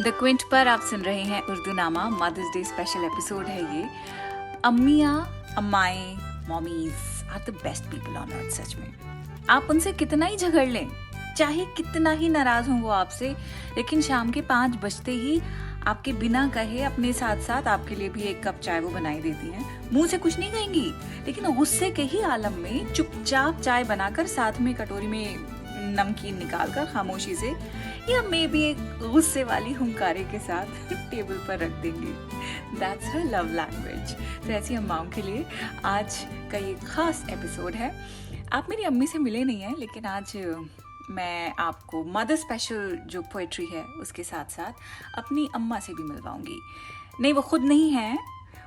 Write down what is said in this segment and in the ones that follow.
The Quint पर आप सुन रहे हैं उर्दू नामा। मदर्स डे स्पेशल एपिसोड है ये। अम्मियाँ, अम्माएं, mommies are the best people on earth. सच में आप उनसे कितना ही झगड़ लें, चाहे कितना ही नाराज हों वो आपसे, लेकिन शाम के 5 बजते ही आपके बिना कहे अपने साथ साथ आपके लिए भी 1 कप चाय वो बनाई देती हैं। मुंह से कुछ नहीं कहेंगी, लेकिन गुस्से के ही आलम में चुपचाप चाय बनाकर साथ में कटोरी में नमकीन निकालकर खामोशी से या मे बी एक गुस्से वाली हुंकारे के साथ टेबल पर रख देंगे। That's her love language. तो ऐसी अम्माओं के लिए आज का ये खास एपिसोड है। आप मेरी अम्मी से मिले नहीं हैं, लेकिन आज मैं आपको मदर स्पेशल जो पोइट्री है उसके साथ साथ अपनी अम्मा से भी मिलवाऊंगी। नहीं, वो खुद नहीं है,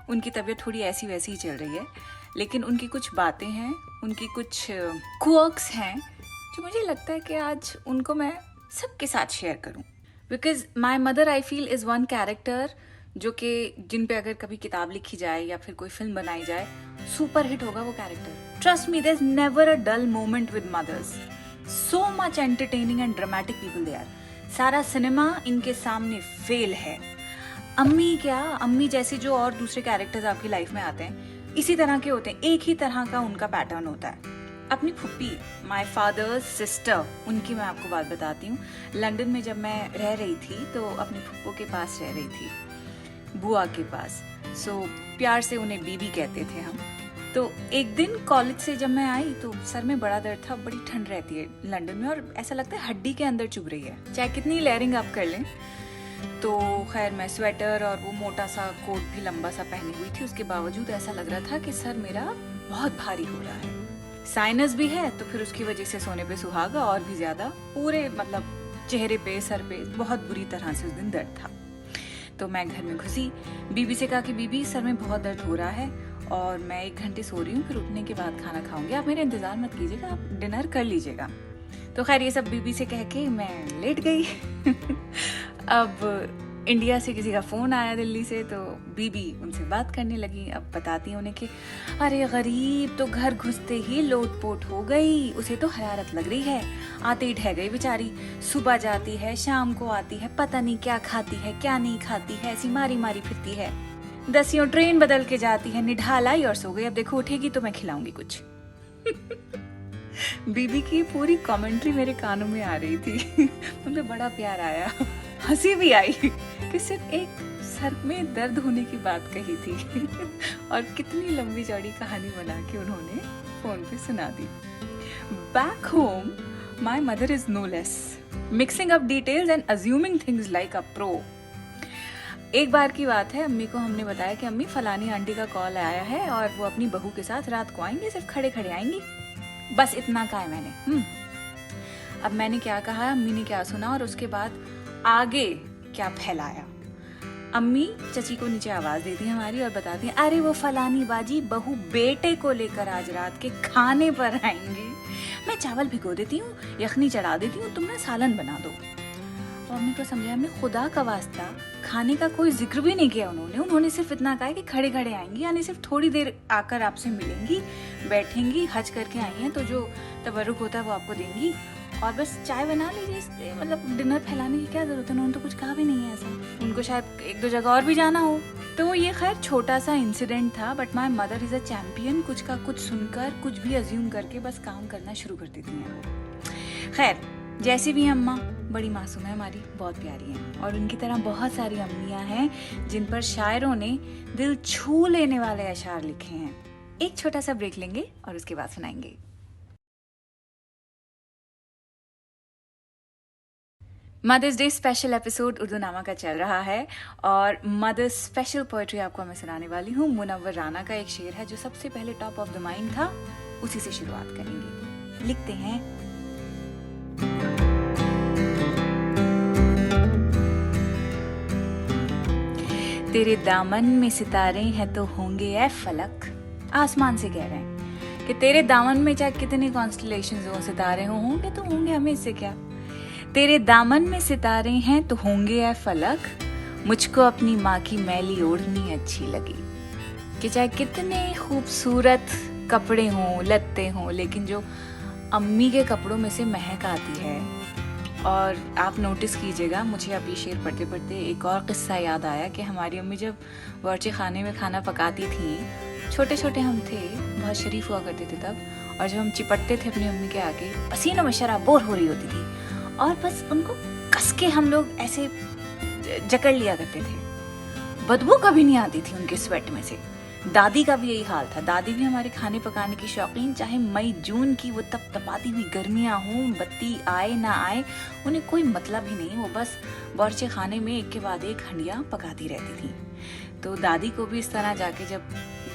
उनकी तबीयत थोड़ी ऐसी वैसी ही चल रही है, लेकिन उनकी कुछ बातें हैं, उनकी कुछ क्वर्क्स हैं जो मुझे लगता है कि आज उनको मैं सबके साथ शेयर करूं। Because my mother I feel is one character जो कि जिन पे अगर कभी किताब लिखी जाए या फिर कोई फिल्म बनाई जाए, सुपर हिट होगा वो character. Trust me, there is never a dull moment with mothers. So much entertaining and dramatic people they are. सारा सिनेमा इनके सामने फेल है। अम्मी क्या, अम्मी जैसे जो और दूसरे कैरेक्टर्स आपकी लाइफ में आते हैं, इसी तरह के होते हैं। एक ही तरह का उनका पैटर्न होता है। अपनी फुप्पी, माय फादर्स सिस्टर, उनकी मैं आपको बात बताती हूँ। लंदन में जब मैं रह रही थी तो अपनी फुप्पो के पास रह रही थी, बुआ के पास। सो प्यार से उन्हें बीबी कहते थे हम। तो एक दिन कॉलेज से जब मैं आई तो सर में बड़ा दर्द था। बड़ी ठंड रहती है लंदन में और ऐसा लगता है हड्डी के अंदर चुभ रही है, चाहे कितनी लेयरिंग आप कर लें। तो खैर मैं स्वेटर और वो मोटा सा कोट भी लंबा सा पहनी हुई थी, उसके बावजूद ऐसा लग रहा था कि सर मेरा बहुत भारी हो रहा है। साइनस भी है तो फिर उसकी वजह से सोने पे सुहागा और भी ज्यादा, पूरे मतलब चेहरे पे सर पे बहुत बुरी तरह से उस दिन दर्द था। तो मैं घर में घुसी, बीबी से कहा कि बीबी सर में बहुत दर्द हो रहा है और मैं 1 घंटे सो रही हूँ, फिर उठने के बाद खाना खाऊंगी, आप मेरा इंतजार मत कीजिएगा, आप डिनर कर लीजिएगा। तो खैर ये सब बीबी से कह के मैं लेट गई। अब इंडिया से किसी का फ़ोन आया दिल्ली से, तो बीबी उनसे बात करने लगी। अब बताती हैं उन्हें कि अरे गरीब तो घर घुसते ही लोटपोट हो गई, उसे तो हरारत लग रही है, आते ही ढह गई बेचारी। सुबह जाती है, शाम को आती है, पता नहीं क्या खाती है क्या नहीं खाती है, ऐसी मारी मारी फिरती है। 10 ट्रेन बदल के जाती है, निढाल आई और सो गई। अब देखो उठेगी तो मैं खिलाऊंगी कुछ। बीबी की पूरी कमेंट्री मेरे कानों में आ रही थी। मुझे बड़ा प्यार आया, हंसी भी आई कि सिर्फ एक सर में दर्द होने की बात कही थी और कितनी लंबी चौड़ी कहानी बना के उन्होंने फोन पे सुना दी। Back home my mother is no less, mixing up details and assuming things like a pro. एक बार की बात है, अम्मी को हमने बताया कि अम्मी फलानी आंटी का कॉल आया है और वो अपनी बहू के साथ रात को आएंगे, सिर्फ खड़े खड़े आएंगी। बस इतना कहा है मैंने। अब मैंने क्या कहा, अम्मी ने क्या सुना और उसके बाद आगे क्या फैलाया। अम्मी चची को नीचे आवाज देती है हमारी और बताती है, अरे वो फलानी बाजी बहू बेटे को लेकर आज रात के खाने पर आएंगी, मैं चावल भिगो देती हूँ, यखनी चढ़ा देती हूँ, तुम ना सालन बना दो। और अम्मी को समझाया, मैं खुदा का वास्ता खाने का कोई जिक्र भी नहीं किया उन्होंने सिर्फ इतना कहा कि खड़े खड़े आएंगी, यानी सिर्फ थोड़ी देर आकर आपसे मिलेंगी, बैठेंगी, हज करके आई हैं तो जो तबरुक होता है वो आपको देंगी और बस चाय बना लीजिए। मतलब डिनर फैलाने की क्या जरूरत है, उन्होंने तो कुछ कहा भी नहीं है ऐसा। उनको शायद 1-2 जगह और भी जाना हो। तो ये खैर छोटा सा इंसिडेंट था, but my mother is a champion. कुछ का कुछ सुनकर कुछ भी अज्यूम करके बस काम करना शुरू कर देती हैं वो। खैर जैसी भी अम्मा बड़ी मासूम है हमारी, बहुत प्यारी हैं और उनकी तरह बहुत सारी अम्मियाँ हैं जिन पर शायरों ने दिल छू लेने वाले अशार लिखे हैं। एक छोटा सा ब्रेक लेंगे और उसके बाद सुनाएंगे। Mothers day special episode Urdu Nama का चल रहा है और मदर स्पेशल पोएट्री आपको मैं सुनाने वाली हूँ। मुनव्वर राना का एक शेर है जो सबसे पहले टॉप ऑफ द माइंड था, उसी से शुरुआत करेंगे। लिखते हैं, तेरे दामन में सितारे हैं तो होंगे ऐ फलक। आसमान से कह रहे हैं कि तेरे दामन में चाहे कितनी कॉन्स्टलेशंस हो, सितारे होंगे तो होंगे, हमें इससे क्या। तेरे दामन में सितारे हैं तो होंगे ऐ फलक, मुझको अपनी माँ की मैली ओढ़नी अच्छी लगी। कि चाहे कितने खूबसूरत कपड़े हों, लत्ते हों, लेकिन जो अम्मी के कपड़ों में से महक आती है और आप नोटिस कीजिएगा, मुझे अब ये शेर पढ़ते पढ़ते एक और किस्सा याद आया कि हमारी अम्मी जब बावर्ची खाने में खाना पकाती थी, छोटे छोटे हम थे, बहुत शरीफ हुआ करते थे तब, और जब हम चिपटते थे अपनी अम्मी के आगे, पसीनों में शराबोर हो रही होती थी, और बस उनको कस के हम लोग ऐसे जकड़ लिया करते थे। बदबू कभी नहीं आती थी उनके स्वेट में से। दादी का भी यही हाल था। दादी भी हमारे खाने पकाने की शौकीन, चाहे मई जून की वो तपतपाती हुई गर्मियाँ हों, बत्ती आए ना आए, उन्हें कोई मतलब ही नहीं, वो बस बावर्ची खाने में एक के बाद एक हंडियाँ पकाती रहती थी। तो दादी को भी इस तरह जाके जब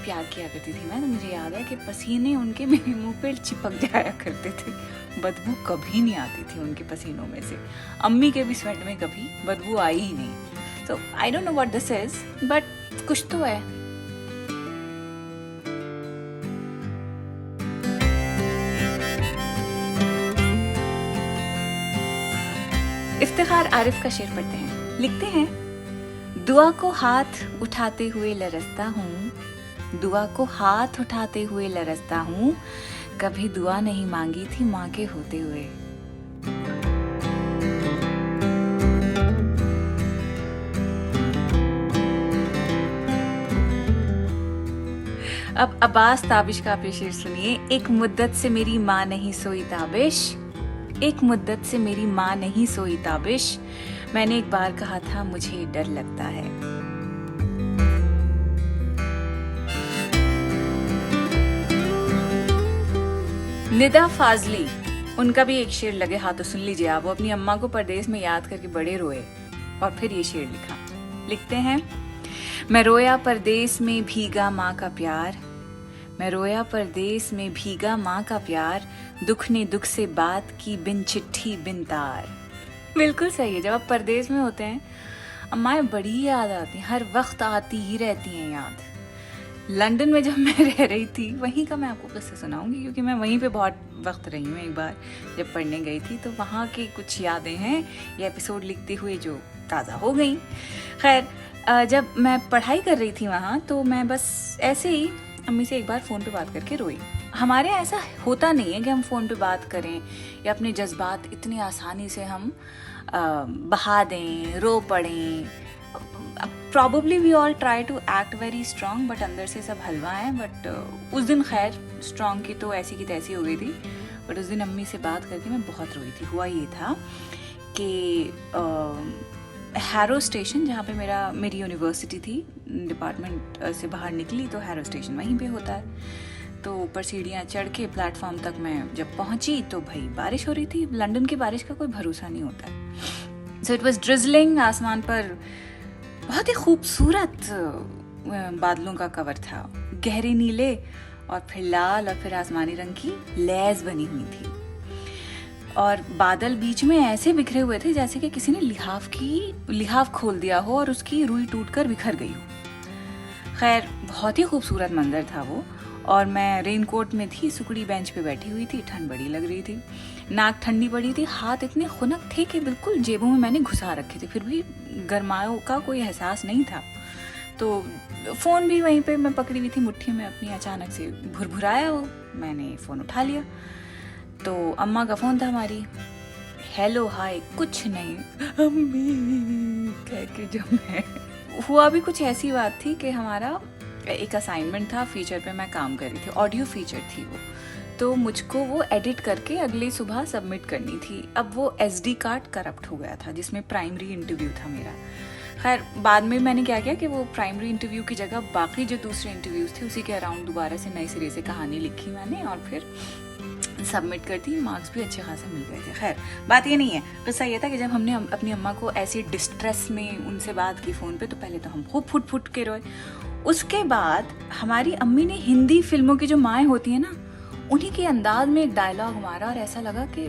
प्यार किया करती थी मैं, तो मुझे याद है कि पसीने उनके मेरे मुंह पे चिपक जाया करते थे। बदबू कभी नहीं आती थी उनके पसीनों में से। अम्मी के भी स्वेट में कभी बदबू आई ही नहीं। So I don't know what this is, but कुछ तो है। इफ्तिखार आरिफ का शेर पढ़ते हैं। लिखते हैं, दुआ को हाथ उठाते हुए लरसता हूँ, दुआ को हाथ उठाते हुए लरसता हूँ, कभी दुआ नहीं मांगी थी माँ के होते हुए। अब अब्बास ताबिश का आप ये शेर सुनिए। एक मुद्दत से मेरी माँ नहीं सोई ताबिश, एक मुद्दत से मेरी माँ नहीं सोई ताबिश, मैंने एक बार कहा था मुझे डर लगता है। निदा फाजली, उनका भी एक शेर लगे हाथ, तो सुन लीजिए आप। वो अपनी अम्मा को परदेश में याद करके बड़े रोए और फिर ये शेर लिखा। लिखते हैं, मैं रोया परदेश में भीगा माँ का प्यार, मैं रोया परदेश में भीगा माँ का प्यार, दुख ने दुख से बात की बिन चिट्ठी बिन तार। बिल्कुल सही है। जब आप परदेश में होते हैं, अम्माएं बड़ी याद आती हैं, हर वक्त आती ही रहती हैं याद। लंदन में जब मैं रह रही थी, वहीं का मैं आपको किस्सा सुनाऊंगी, क्योंकि मैं वहीं पे बहुत वक्त रही हूँ। एक बार जब पढ़ने गई थी, तो वहाँ की कुछ यादें हैं ये एपिसोड लिखते हुए जो ताज़ा हो गई। खैर, जब मैं पढ़ाई कर रही थी वहाँ, तो मैं बस ऐसे ही अम्मी से एक बार फ़ोन पे बात करके रोई। हमारे यहाँ ऐसा होता नहीं है कि हम फ़ोन पे बात करें या अपने जज्बात इतनी आसानी से हम बहा दें, रो पड़ें। Probably we all try to act very strong, but अंदर से सब हलवा है। बट उस दिन खैर स्ट्रांग की तो ऐसी की तैसी हो गई थी। बट उस दिन अम्मी से बात करके मैं बहुत रोई थी। हुआ ये था कि हैरो स्टेशन, जहाँ पे मेरी यूनिवर्सिटी थी, डिपार्टमेंट से बाहर निकली तो हैरो स्टेशन वहीं पे होता है। तो ऊपर सीढ़ियाँ चढ़ के प्लेटफॉर्म तक मैं जब पहुँची तो भाई बारिश हो रही थी। लंदन की बारिश का कोई भरोसा नहीं होता है। So it was drizzling. आसमान पर बहुत ही खूबसूरत बादलों का कवर था, गहरे नीले और फिर लाल और फिर आसमानी रंग की लैज बनी हुई थी। और बादल बीच में ऐसे बिखरे हुए थे जैसे कि किसी ने लिहाफ खोल दिया हो और उसकी रुई टूटकर बिखर गई हो। खैर, बहुत ही खूबसूरत मंजर था वो। और मैं रेनकोट में थी, सुकड़ी बेंच पे बैठी हुई थी, ठंड बड़ी लग रही थी, नाक ठंडी पड़ी थी, हाथ इतने खुनक थे कि बिल्कुल जेबों में मैंने घुसा रखे थे, फिर भी गर्माओं का कोई एहसास नहीं था। तो फ़ोन भी वहीं पे मैं पकड़ी हुई थी मुट्ठी में अपनी, अचानक से भुरभुराया वो, मैंने फ़ोन उठा लिया। तो अम्मा का फ़ोन था हमारी। हेलो हाय कुछ नहीं, अम्मी कह के जब मैं हुआ भी कुछ ऐसी बात थी कि हमारा एक असाइनमेंट था, फीचर पे मैं काम कर रही थी, ऑडियो फीचर थी वो। तो मुझको वो एडिट करके अगली सुबह सबमिट करनी थी। अब वो SD कार्ड करप्ट हो गया था जिसमें प्राइमरी इंटरव्यू था मेरा। खैर, बाद में मैंने क्या किया कि वो प्राइमरी इंटरव्यू की जगह बाकी जो दूसरे इंटरव्यूज़ थे उसी के अराउंड दोबारा से नए सिरे से कहानी लिखी मैंने और फिर सबमिट कर दी। मार्क्स भी अच्छे खासे मिल गए थे। खैर, बात ये नहीं है, किस्सा ये था कि जब हमने अपनी अम्मा को ऐसी डिस्ट्रेस में उनसे बात की फ़ोन पे, तो पहले तो हम खूब फुट फुट के रोए। उसके बाद हमारी अम्मी ने हिंदी फिल्मों की जो माएँ होती हैं ना, उन्हीं के अंदाज में एक डायलॉग मारा और ऐसा लगा कि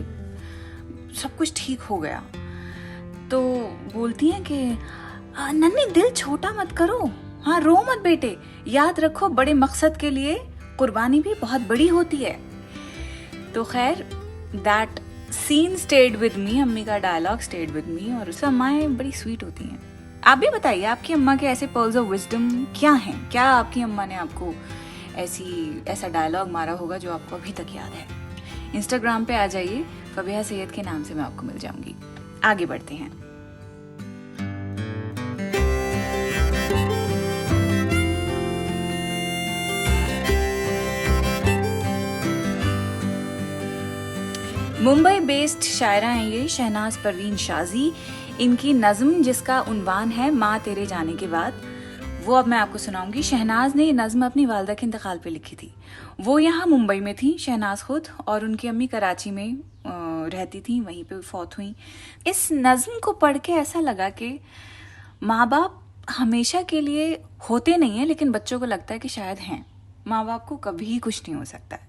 सब कुछ ठीक हो गया। तो बोलती हैं कि नन्नी दिल छोटा मत करो, हाँ रो मत बेटे, याद रखो बड़े मकसद के लिए कुर्बानी भी बहुत बड़ी होती है। तो खैर, that scene stayed with me, अम्मी का डायलॉग स्टेड विद मी। और उससे अम्माएं बड़ी स्वीट होती हैं। आप भी बताइए, आपकी अम्मा के ऐसे पर्ल्स ऑफ विजडम क्या हैं? क्या आपकी अम्मा ने आपको ऐसा डायलॉग मारा होगा जो आपको अभी तक याद है? इंस्टाग्राम पे आ जाइए, फबिहा सैयद के नाम से मैं आपको मिल जाऊंगी। आगे बढ़ते हैं। मुंबई बेस्ड शायरा हैं ये शहनाज परवीन शाजी। इनकी नज़्म जिसका उन्वान है माँ तेरे जाने के बाद, वो अब मैं आपको सुनाऊंगी। शहनाज ने ये नज़्म अपनी वालदा के इंतकाल पे लिखी थी। वो यहाँ मुंबई में थी शहनाज खुद, और उनकी अम्मी कराची में रहती थी, वहीं पे फौत हुई। इस नज़्म को पढ़ के ऐसा लगा कि माँ बाप हमेशा के लिए होते नहीं हैं, लेकिन बच्चों को लगता है कि शायद हैं। माँ बाप को कभी कुछ नहीं हो सकता है।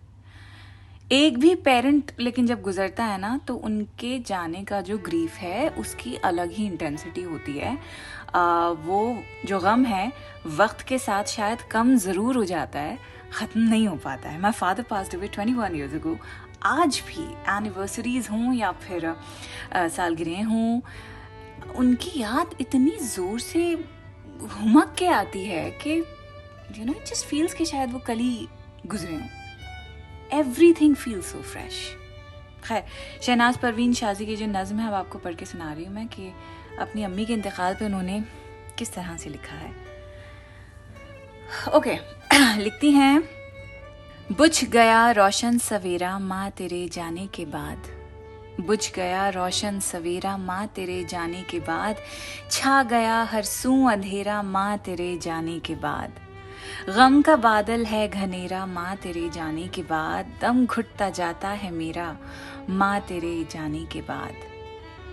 एक भी पेरेंट लेकिन जब गुजरता है ना, तो उनके जाने का जो ग्रीफ है उसकी अलग ही इंटेंसिटी होती है। वो जो गम है वक्त के साथ शायद कम ज़रूर हो जाता है, ख़त्म नहीं हो पाता है। My father passed away 21 years ago. आज भी एनिवर्सरीज हों या फिर सालगिरह हों, उनकी याद इतनी ज़ोर से हुमक के आती है कि you know it just feels कि शायद वो कल ही गुजरे हों। Everything feels so fresh। खैर, शहनाज परवीन शाजी की जो नज़्म है अब आपको पढ़ के सुना रही हूँ मैं कि अपनी अम्मी के इंतकाल पे उन्होंने किस तरह से लिखा है। ओके लिखती हैं, बुझ गया रोशन सवेरा माँ तेरे जाने के बाद, बुझ गया रोशन सवेरा माँ तेरे जाने के बाद, छा गया हर सू अंधेरा माँ तेरे जाने के बाद, गम का बादल है घनेरा माँ तेरे जाने के बाद, दम घुटता जाता है मेरा माँ तेरे जाने के बाद,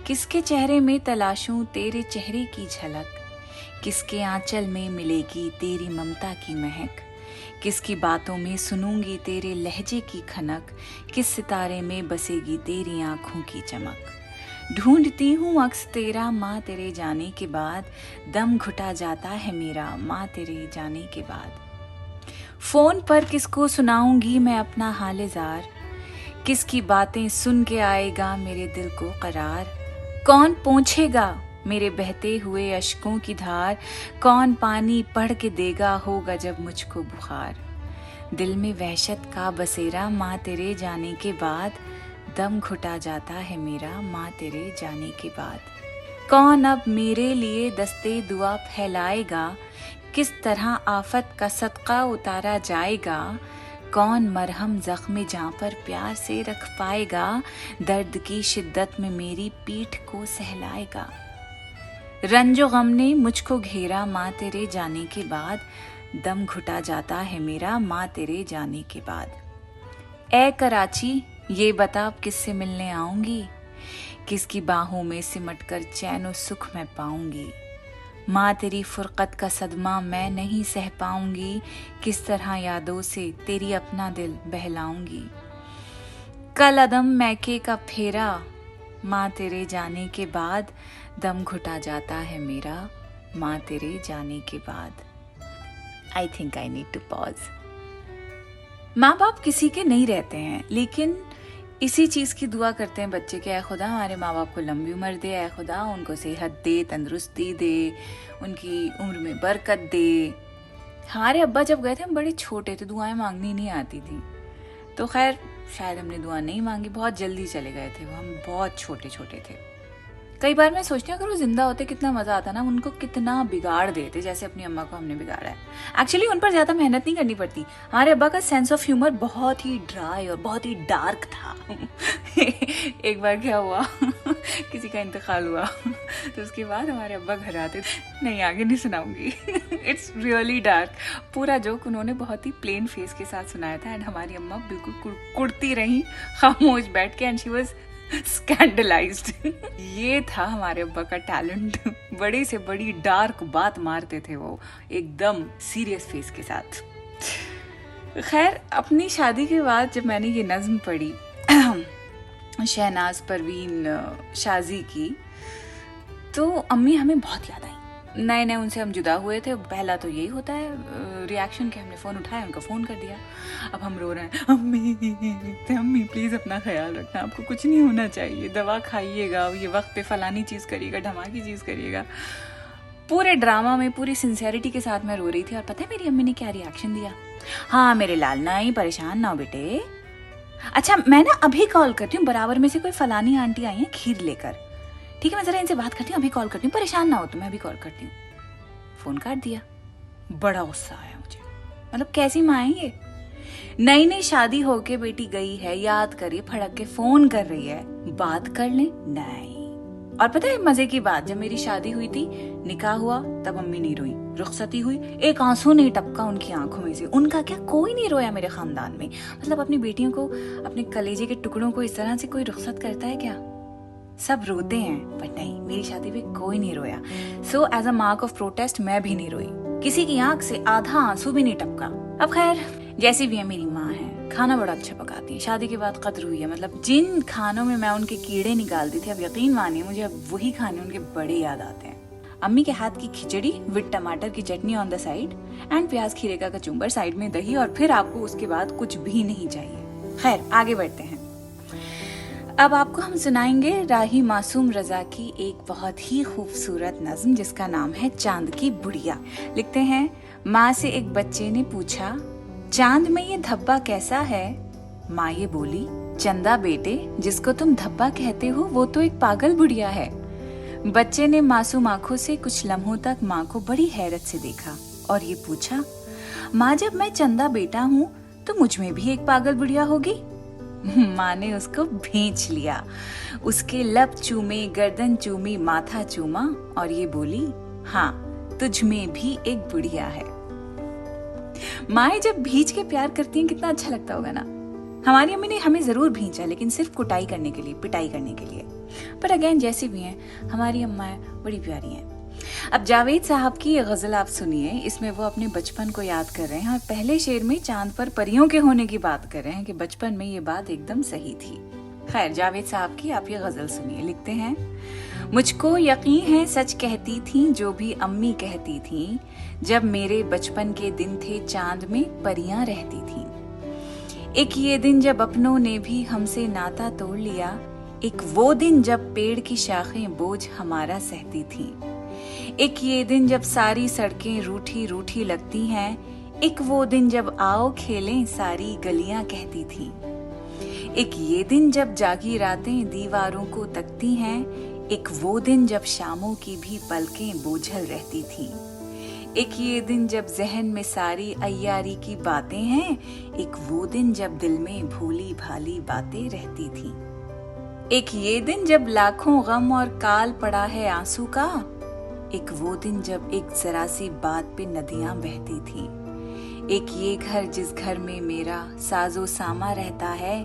किसके चेहरे में तलाशूं तेरे चेहरे की झलक, किसके आंचल में मिलेगी तेरी ममता की महक, किसकी बातों में सुनूंगी तेरे लहजे की खनक, किस सितारे में बसेगी तेरी आंखों की चमक, ढूंढती हूँ अक्स तेरा माँ तेरे जाने के बाद, दम घुटा जाता है मेरा माँ तेरे जाने के बाद, फोन पर किसको सुनाऊंगी मैं अपना हाले जार, किसकी बातें सुन के आएगा मेरे दिल को करार, कौन पोंछेगा मेरे बहते हुए अश्कों की धार, कौन पानी पढ़ के देगा होगा जब मुझको बुखार, दिल में वहशत का बसेरा माँ तेरे जाने के बाद, दम घुटा जाता है मेरा माँ तेरे जाने के बाद, कौन अब मेरे लिए दस्ते दुआ फैलाएगा, किस तरह आफत का सदका उतारा जाएगा, कौन मरहम जख्म जहाँ पर प्यार से रख पाएगा, दर्द की शिद्दत में मेरी पीठ को सहलाएगा, रंजो गम ने मुझको घेरा माँ तेरे जाने के बाद, दम घुटा जाता है मेरा माँ तेरे जाने के बाद, ए कराची ये बता अब किससे मिलने आऊंगी, किसकी बाहों में सिमट कर चैन और सुख मैं पाऊंगी, माँ तेरी फुरकत का सदमा मैं नहीं सह पाऊंगी, किस तरह यादों से तेरी अपना दिल बहलाऊंगी, कल अदम मैके का फेरा माँ तेरे जाने के बाद, दम घुटा जाता है मेरा माँ तेरे जाने के बाद। I think I need to pause. माँ बाप किसी के नहीं रहते हैं, लेकिन इसी चीज़ की दुआ करते हैं बच्चे के, ऐ खुदा हमारे माँ बाप को लंबी उम्र दे, ऐ खुदा उनको सेहत दे, तंदुरुस्ती दे, उनकी उम्र में बरकत दे। हमारे अब्बा जब गए थे हम बड़े छोटे थे, दुआएं मांगनी नहीं आती थी, तो खैर शायद हमने दुआ नहीं मांगी, बहुत जल्दी चले गए थे वो, हम बहुत छोटे छोटे थे। कई बार मैं सोचती हूँ अगर वो जिंदा होते कितना मजा आता ना, उनको कितना बिगाड़ देते जैसे अपनी अम्मा को हमने बिगाड़ा है। एक्चुअली उन पर ज्यादा मेहनत नहीं करनी पड़ती। हमारे अब्बा का सेंस ऑफ ह्यूमर बहुत ही ड्राई और बहुत ही डार्क था। एक बार क्या हुआ, किसी का इंतकाल हुआ, तो उसके बाद हमारे अब्बा घर आते थे, नहीं आगे नहीं सुनाऊंगी, इट्स रियली डार्क। पूरा जोक उन्होंने बहुत ही प्लेन फेस के साथ सुनाया था, एंड हमारी अम्मा बिल्कुल कुड़ती रही खामोश बैठ के, एंड शी वाज स्कैंडलाइज्ड। ये था हमारे अब्बा का टैलेंट। बड़ी से बड़ी डार्क बात मारते थे वो, एकदम सीरियस फेस के साथ। खैर, अपनी शादी के बाद जब मैंने ये नज्म पढ़ी शहनाज परवीन शाजी की, तो अम्मी हमें बहुत याद आई। नए नए उनसे हम जुदा हुए थे, पहला तो यही होता है रिएक्शन कि हमने फ़ोन उठाया, उनको फ़ोन कर दिया। अब हम रो रहे हैं, अम्मी प्लीज़ अपना ख्याल रखना, आपको कुछ नहीं होना चाहिए, दवा खाइएगा, ये वक्त पे फलानी चीज़ करिएगा, ढमाकी चीज़ करिएगा। पूरे ड्रामा में पूरी सिंसेरिटी के साथ मैं रो रही थी। और पता है मेरी अम्मी ने क्या रिएक्शन दिया? हाँ मेरे लाल, ना ही परेशान ना हो बेटे, अच्छा मैं ना अभी कॉल करती हूँ, बराबर में से कोई फलानी आंटी आई है खीर लेकर, ठीक है मैं जरा इनसे बात करती हूँ, अभी कॉल करती हूँ, परेशान ना हो तो मैं अभी कॉल करती हूँ। फोन काट दिया। बड़ा गुस्सा आया मुझे, मतलब कैसी माँ है ये, नई नई शादी होके बेटी गई है, याद करिए, फड़क के फोन कर रही है, बात कर ले नहीं। और पता है मजे की बात, जब मेरी शादी हुई थी, निकाह हुआ, तब अम्मी नहीं रोई, रुखसती हुई, एक आंसू नहीं टपका उनकी आंखों में से। उनका क्या, कोई नहीं रोया मेरे खानदान में। मतलब अपनी बेटियों को, अपने कलेजे के टुकड़ों को इस तरह से कोई रुखसत करता है क्या? सब रोते हैं, पर नहीं, मेरी शादी में कोई नहीं रोया। So as a mark of protest मैं भी नहीं रोई, किसी की आंख से आधा आंसू भी नहीं टपका। अब खैर जैसी भी है, मेरी माँ है, खाना बड़ा अच्छा पकाती है, शादी के बाद कद्र हुई है। मतलब जिन खानों में मैं उनके कीड़े निकालती थी, अब यकीन मानिए मुझे अब वही खाने उनके बड़े याद आते हैं। अम्मी के हाथ की खिचड़ी विद टमाटर की चटनी ऑन द साइड एंड प्याज खीरे का कचुम्बर, साइड में दही, और फिर आपको उसके बाद कुछ भी नहीं चाहिए। खैर आगे बढ़ते हैं। अब आपको हम सुनाएंगे राही मासूम रजा की एक बहुत ही खूबसूरत नज्म जिसका नाम है चांद की बुढ़िया। लिखते हैं, माँ से एक बच्चे ने पूछा, चांद में ये धब्बा कैसा है? माँ ये बोली, चंदा बेटे, जिसको तुम धब्बा कहते हो वो तो एक पागल बुढ़िया है। बच्चे ने मासूम आंखों से कुछ लम्हों तक माँ को बड़ी हैरत से देखा और ये पूछा, माँ जब मैं चंदा बेटा हूँ तो मुझ में भी एक पागल बुढ़िया होगी? माँ ने उसको भींच लिया, उसके लब चूमे, गर्दन चूमी, माथा चूमा और ये बोली, हाँ तुझ में भी एक बुढ़िया है। माएं जब भींच के प्यार करती हैं कितना अच्छा लगता होगा ना। हमारी अम्मी ने हमें जरूर भींचा, लेकिन सिर्फ कुटाई करने के लिए, पिटाई करने के लिए। पर अगेन जैसी भी हैं, हमारी अम्माएं बड़ी प्यारी हैं। अब जावेद साहब की ये गजल आप सुनिए, इसमें वो अपने बचपन को याद कर रहे हैं और पहले शेर में चांद पर परियों के होने की बात कर रहे हैं कि बचपन में ये बात एकदम सही थी। खैर जावेद साहब की आप ये गजल सुनिए। लिखते हैं, मुझको यकीन है सच कहती थी जो भी अम्मी कहती थी, जब मेरे बचपन के दिन थे चांद में परियां रहती थी। एक ये दिन जब अपनों ने भी हमसे नाता तोड़ लिया, एक वो दिन जब पेड़ की शाखें बोझ हमारा सहती थी। एक ये दिन जब सारी सड़कें रूठी रूठी लगती हैं, एक वो दिन जब आओ खेलें सारी गलियां कहती थी। एक ये दिन जब जागी रातें दीवारों को तकती हैं, एक वो दिन जब शामों की भी पलकें बोझल रहती थी। एक ये दिन जब जहन में सारी अय्यारी की बातें हैं, एक वो दिन जब दिल में भोली भाली बातें रहती थी। एक ये दिन जब लाखों गम और काल पड़ा है आंसू का, एक वो दिन जब एक जरा सी बात पे नदियां बहती थी। एक ये घर जिस घर में मेरा साजो सामा रहता है,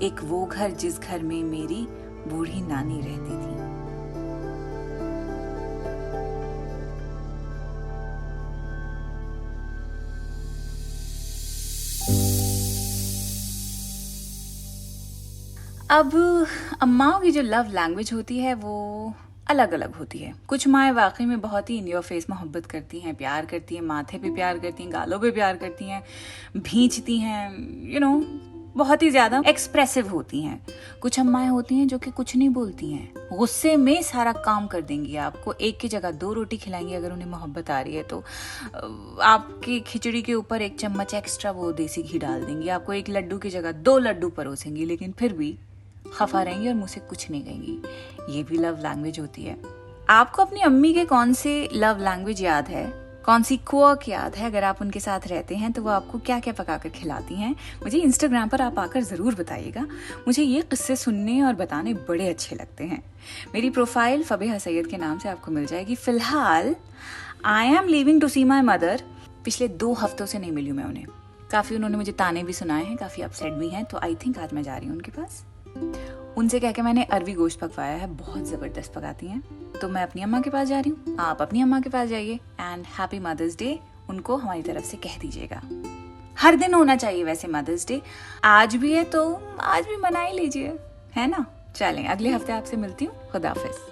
एक वो घर जिस घर में मेरी बूढ़ी नानी रहती थी। अब अम्माओं की जो लव लैंग्वेज होती है वो अलग अलग होती है। कुछ माएँ वाकई में बहुत ही इन योर फेस मोहब्बत करती हैं, प्यार करती हैं, माथे पे प्यार करती हैं, गालों पे प्यार करती हैं, भींचती हैं, बहुत ही ज्यादा एक्सप्रेसिव होती हैं। कुछ अम्माएं होती हैं जो कि कुछ नहीं बोलती हैं, गुस्से में सारा काम कर देंगी, आपको एक की जगह 2 रोटी खिलाएंगी अगर उन्हें मोहब्बत आ रही है तो। आपकी खिचड़ी के ऊपर 1 चम्मच एक्स्ट्रा वो देसी घी डाल देंगी, आपको 1 लड्डू की जगह 2 लड्डू परोसेंगी, लेकिन फिर भी खफा रहेंगी और मुझसे कुछ नहीं कहेंगी। ये भी लव लैंग्वेज होती है। आपको अपनी अम्मी के कौन से लव लैंग्वेज याद है, कौन सी क्वर्क याद है? अगर आप उनके साथ रहते हैं तो वो आपको क्या क्या पकाकर खिलाती हैं, मुझे इंस्टाग्राम पर आप आकर ज़रूर बताइएगा। मुझे ये किस्से सुनने और बताने बड़े अच्छे लगते हैं। मेरी प्रोफाइल फबीहा सैयद के नाम से आपको मिल जाएगी। फिलहाल I am leaving to see my mother. पिछले 2 हफ्तों से नहीं मिली मैं उन्हें। काफ़ी उन्होंने मुझे ताने भी सुनाए हैं, काफ़ी अपसेट भी हैं, तो आई थिंक आज मैं जा रही हूँ उनके पास। उनसे कह के मैंने अरवी गोश्त पकवाया है, बहुत ज़बरदस्त पकाती हैं। तो मैं अपनी अम्मा के पास जा रही हूँ, आप अपनी अम्मा के पास जाइए एंड हैप्पी मदर्स डे उनको हमारी तरफ से कह दीजिएगा। हर दिन होना चाहिए वैसे मदर्स डे, आज भी है तो आज भी मना ही लीजिए, है ना? चलें, अगले हफ्ते आपसे मिलती हूँ। खुदा हाफिज़।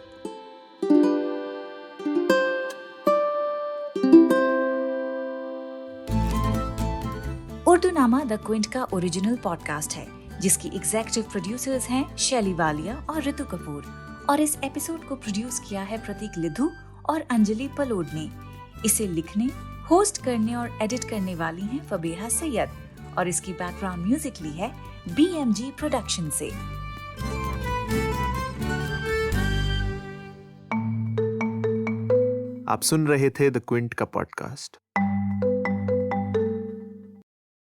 उर्दूनामा द क्विंट का ओरिजिनल पॉडकास्ट है जिसकी एग्जीक्यूटिव प्रोड्यूसर्स हैं शैली वालिया और ऋतु कपूर, और इस एपिसोड को प्रोड्यूस किया है प्रतीक लिधु और अंजलि पलोड ने। इसे लिखने, होस्ट करने और एडिट करने वाली हैं फबीहा सैयद, और इसकी बैकग्राउंड म्यूजिक ली है BMG प्रोडक्शन से। आप सुन रहे थे द क्विंट का पॉडकास्ट।